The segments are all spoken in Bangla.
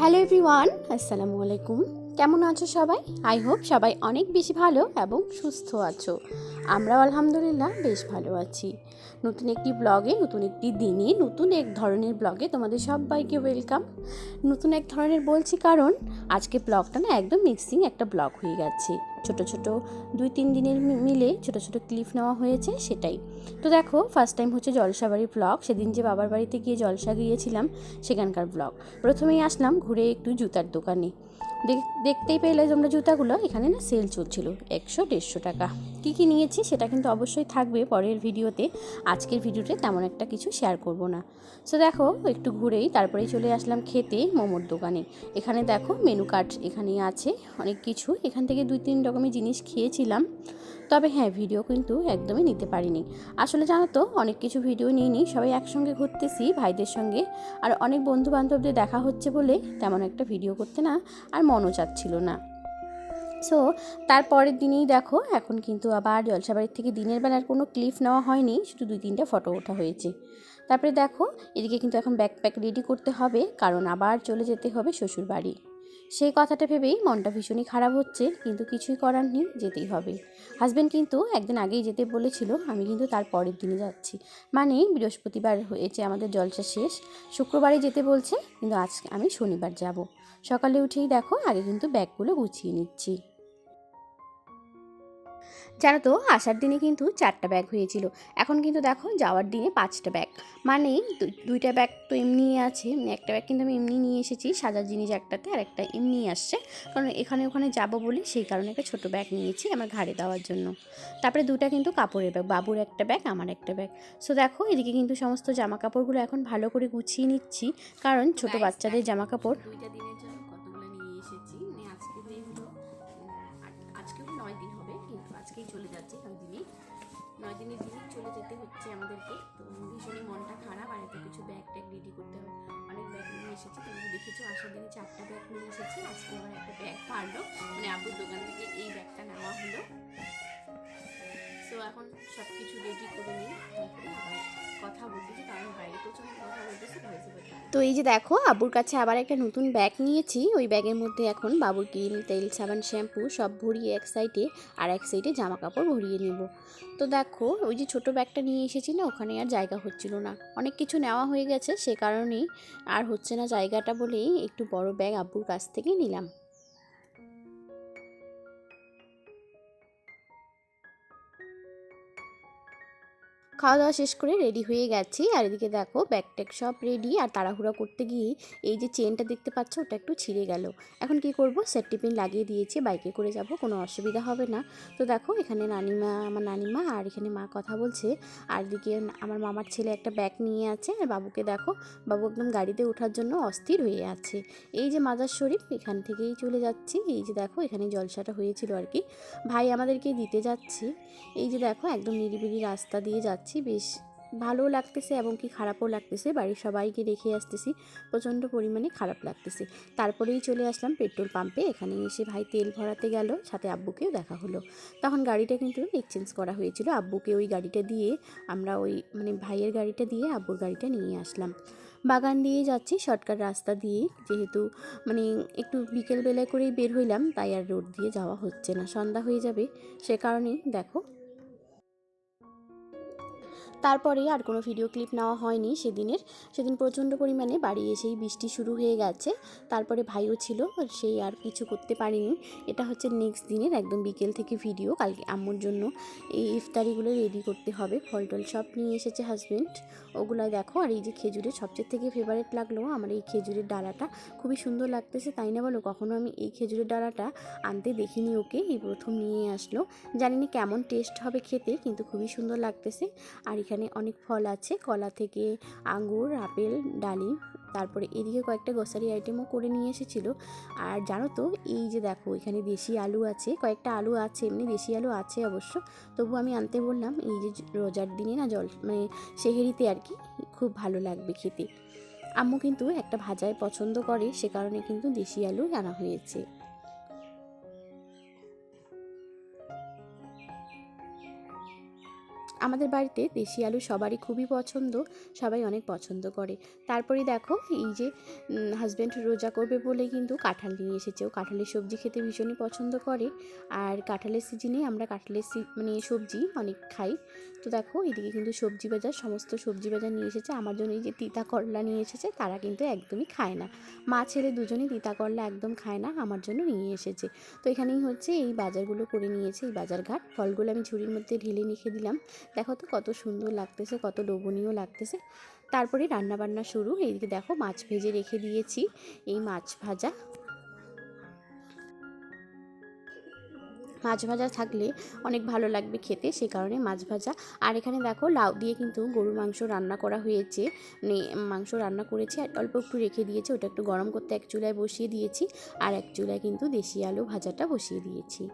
হ্যালো এভরিওয়ান, আসসালামু আলাইকুম। কেমন আছো সবাই? আই হোপ সবাই অনেক বেশি ভালো এবং সুস্থ আছো। আমরাও আলহামদুলিল্লাহ বেশ ভালো আছি। নতুন একটি ব্লগে, নতুন একটি দিনে, নতুন এক ধরনের ব্লগে তোমাদের সবাইকে ওয়েলকাম। নতুন এক ধরনের বলছি কারণ আজকে ব্লগটা না একদম মিক্সিং একটা ব্লগ হয়ে গেছে। ছোট ছোট 2-3 দিনের মিলে ছোট ছোট ক্লিপ নেওয়া হয়েছে, সেটাই। তো দেখো, ফার্স্ট টাইম হচ্ছে জলসাবাড়ির ব্লগ। সেদিন যে বাবার বাড়িতে গিয়ে জলসা গিয়েছিলাম সেখানকার ব্লগ। প্রথমেই আসলাম ঘুরে একটু জুতার দোকানে। দেখতেই পেলে তোমরা জুতাগুলো এখানে না সেল চলছিল 100-150 টাকা। কী নিয়েছি সেটা কিন্তু অবশ্যই থাকবে পরের ভিডিওতে। আজকের ভিডিওতে তেমন একটা কিছু শেয়ার করব না। সো দেখো, একটু ঘুরেই তারপরেই চলে আসলাম খেতে মোমোর দোকানে। এখানে দেখো মেনু কার্ড এখানেই আছে অনেক কিছু। এখান থেকে 2-3 রকমের জিনিস খেয়েছিলাম। তবে হ্যাঁ, ভিডিও কিন্তু একদমই নিতে পারিনি। আসলে জানো তো, অনেক কিছু ভিডিও নিইনি, সবাই একসঙ্গে ঘুরতেছি ভাইদের সঙ্গে। আর অনেক বন্ধু বান্ধবদের দেখা হচ্ছে বলে তেমন একটা ভিডিও করতে না আর মনও চাচ্ছিল না। সো তারপরের দিনেই দেখো, এখন কিন্তু আবার জলসাবাড়ির থেকে দিনের বেলার কোনো ক্লিপ নেওয়া হয়নি, শুধু 2-3টা ফটো ওঠা হয়েছে। তারপরে দেখো, এদিকে কিন্তু এখন ব্যাকপ্যাক রেডি করতে হবে, কারণ আবার চলে যেতে হবে শ্বশুর বাড়ি। সেই কথাটা ভেবেই মনটা ভীষণই খারাপ হচ্ছে, কিন্তু কিছুই করার নেই, যেতেই হবে। হাজব্যান্ড কিন্তু একদিন আগেই যেতে বলেছিল, আমি কিন্তু তার পরের দিনে যাচ্ছি। মানে বৃহস্পতিবার হয়েছে আমাদের জলসা শেষ, শুক্রবারে যেতে বলছে, কিন্তু আজকে আমি শনিবার যাব। সকালে উঠেই দেখো, আগে কিন্তু ব্যাগগুলো গুছিয়ে নিচ্ছি। জানো তো, আসার দিনে কিন্তু 4টা ব্যাগ হয়েছিল, এখন কিন্তু দেখো যাওয়ার দিনে 5টা ব্যাগ। মানে 2টা ব্যাগ তো এমনি আছে, একটা ব্যাগ কিন্তু আমি এমনি নিয়ে এসেছি সাজার জিনিস একটাতে, আর একটা এমনি আসছে, কারণ এখানে ওখানে যাব বলে সেই কারণে একটা ছোটো ব্যাগ নিয়েছি আমার ঘাড়ে দেওয়ার জন্য। তারপরে 2টা কিন্তু কাপড়ের ব্যাগ, বাবুর একটা ব্যাগ, আমার একটা ব্যাগ। সো দেখো, এদিকে কিন্তু সমস্ত জামা কাপড়গুলো এখন ভালো করে গুছিয়ে নিচ্ছি, কারণ ছোট বাচ্চাদের জামা কাপড় 2টা দিনের জন্য কতগুলো নিয়ে এসেছি। মানে আজকে হয়ে হলো আজকেও 9 দিন হবে, কিন্তু আজকেই চলে যাচ্ছে 9 দিনের দিনই চলে যেতে হচ্ছে আমাদেরকে। তো ভীষণই মনটা খারাপ, আর এত কিছু ব্যাগ ট্যাগ রেডি করতে হবে। অনেক ব্যাগ নিয়ে এসেছি, তোমরা দেখেছো আসার দিনে 4টা ব্যাগ নিয়ে এসেছি, আজকে আবার একটা ব্যাগ পারলো, মানে আব্বুর দোকান থেকে এই ব্যাগটা নেওয়া হলো। সো এখন সব কিছু রেডি করে নিই, তারপরে আবার কথা বলতেছি, কারণ বাইরে প্রচণ্ড কথা বলতেছি, ভয়েসে কথা। তো এই যে দেখো, আব্বুর কাছে আবার একটা নতুন ব্যাগ নিয়েছি। ওই ব্যাগের মধ্যে এখন বাবুর ক্রিম, তেল, সাবান, শ্যাম্পু সব ভরিয়ে এক সাইডে, আর এক সাইডে জামা কাপড় ভরিয়ে নেব। তো দেখো, ওই যে ছোটো ব্যাগটা নিয়ে এসেছি না, ওখানে আর জায়গা হচ্ছিল না, অনেক কিছু নেওয়া হয়ে গেছে, সে কারণেই আর হচ্ছে না জায়গাটা, বলেই একটু বড় ব্যাগ আব্বুর কাছ থেকে নিলাম। খাওয়া দাওয়া শেষ করে রেডি হয়ে গেছি, আর এদিকে দেখো ব্যাগ ট্যাগ সব রেডি। আর তাড়াহুড়া করতে গিয়ে এই যে চেনটা দেখতে পাচ্ছ, ওটা একটু ছিঁড়ে গেল। এখন কি করব, সেফটি পিন লাগিয়ে দিয়েছি, বাইকে করে যাব, কোনো অসুবিধা হবে না। তো দেখো, এখানে আমার নানিমা আর এখানে মা কথা বলছে, আর এদিকে আমার মামার ছেলে একটা ব্যাগ নিয়ে আছে, আর বাবুকে দেখো, বাবু একদম গাড়িতে ওঠার জন্য অস্থির হয়ে আছে। এই যে মাজার শরীফ, এখান থেকেই চলে যাচ্ছি। এই যে দেখো, এখানে জলসাটা হয়েছিল আর কি, ভাই আমাদেরকে দিতে যাচ্ছি। এই যে দেখো, একদম নিরিবিলি রাস্তা দিয়ে যাচ্ছি, বেশ ভালো লাগতেছে এবং কি খারাপও লাগতেছে, বাড়ির সবাইকে রেখে আসতেছি, প্রচণ্ড পরিমাণে খারাপ লাগতেছে। তারপরেই চলে আসলাম পেট্রোল পাম্পে, এখানে এসে ভাই তেল ভরাতে গেল, সাথে আব্বুকেও দেখা হলো। তখন গাড়িটা কিন্তু এক্সচেঞ্জ করা হয়েছিল, আব্বুকে ওই গাড়িটা দিয়ে আমরা ওই মানে ভাইয়ের গাড়িটা দিয়ে আব্বুর গাড়িটা নিয়ে আসলাম। বাগান দিয়ে যাচ্ছি, শর্টকাট রাস্তা দিয়ে, যেহেতু মানে একটু বিকেলবেলায় করেই বের হইলাম, তাই আর রোড দিয়ে যাওয়া হচ্ছে না, সন্ধ্যা হয়ে যাবে, সে কারণেই দেখো। তারপরে আর কোনো ভিডিও ক্লিপ নেওয়া হয়নি সেদিন প্রচণ্ড পরিমাণে বাড়ি এসেই বৃষ্টি শুরু হয়ে গেছে। তারপরে ভাইও ছিল, সেই আর কিছু করতে পারিনি। এটা হচ্ছে নেক্সট দিনের একদম বিকেল থেকে ভিডিও। কালকে আম্মুর জন্য এই ইফতারিগুলো রেডি করতে হবে, ফল টল সব নিয়ে এসেছে হাজব্যান্ড, ওগুলো দেখো। আর এই যে খেজুরের সবচেয়ে থেকে ফেভারিট লাগলো আমার এই খেজুরের ডালাটা, খুবই সুন্দর লাগতেছে, তাই না বলো? কখনো আমি এই খেজুরের ডালাটা আনতে দেখিনি ওকে, এই প্রথম নিয়ে আসলো। জানি না কেমন টেস্ট হবে খেতে, কিন্তু খুবই সুন্দর লাগতেছে। আর এখানে অনেক ফল আছে, কলা থেকে আঙ্গুর, আপেল, ডালিম, তারপরে এদিকে কয়েকটা গ্রোসারি আইটেমও করে নিয়ে এসেছিলো। আর জানো তো, এই যে দেখো, এখানে দেশি আলু আছে, কয়েকটা আলু আছে, এমনি দেশি আলু আছে অবশ্য, তবু আমি আনতে বললাম, এই যে রোজার দিনে না মানে সেহেরিতে আর কি, খুব ভালো লাগবে খেতে। আম্মু কিন্তু একটা ভাজায় পছন্দ করে, সে কারণে কিন্তু দেশি আলু আনা হয়েছে। আমাদের বাড়িতে দেশি আলু সবারই খুবই পছন্দ, সবাই অনেক পছন্দ করে। তারপরে দেখো এই যে হাজব্যান্ড রোজা করবে বলে কিন্তু কাঁঠাল নিয়ে এসেছে। ও কাঁঠালের সবজি খেতে ভীষণই পছন্দ করে, আর কাঁঠালের সিজনে আমরা কাঁঠালের মানে সবজি অনেক খাই। তো দেখো এদিকে কিন্তু সবজি বাজার, সমস্ত সবজি বাজার নিয়ে এসেছে। আমার জন্য এই যে তিতা করলা নিয়ে এসেছে, তারা কিন্তু একদমই খায় না, মা ছেলে দুজনেই তিতা করলা একদম খায় না, আমার জন্য নিয়ে এসেছে। তো এখানেই হচ্ছে এই বাজারগুলো করে নিয়েছে, এই বাজারঘাট। ফলগুলো আমি ঝুড়ির মধ্যে ঢেলে রেখে দিলাম। দেখো তো কত সুন্দর লাগতেছে, কত লোভনীয় লাগতেছে। তারপরে রান্নাবান্না শুরু। এইদিকে দেখো মাছ ভেজে রেখে দিয়েছি, এই মাছ ভাজা। মাছ ভাজা থাকলে অনেক ভালো লাগবে খেতে, সে কারণে মাছ ভাজা। আর এখানে দেখো লাউ দিয়ে কিন্তু গরুর মাংস রান্না করা হয়েছে, মানে মাংস রান্না করেছি আর অল্প একটু রেখে দিয়েছি, ওটা একটু গরম করতে এক চুলায় বসিয়ে দিয়েছি, আর এক চুলায় কিন্তু দেশি আলু ভাজাটা বসিয়ে দিয়েছি।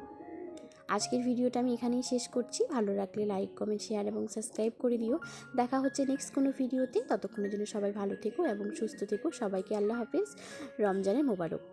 আজকের ভিডিওটা আমি এখানেই শেষ করছি। ভালো লাগলে লাইক, কমেন্ট, শেয়ার এবং সাবস্ক্রাইব করে দিও। দেখা হচ্ছে নেক্সট কোনো ভিডিওতে। ততক্ষণের জন্য সবাই ভালো থেকো এবং সুস্থ থেকো। সবাইকে আল্লাহ হাফেজ, রমজানের মোবারক।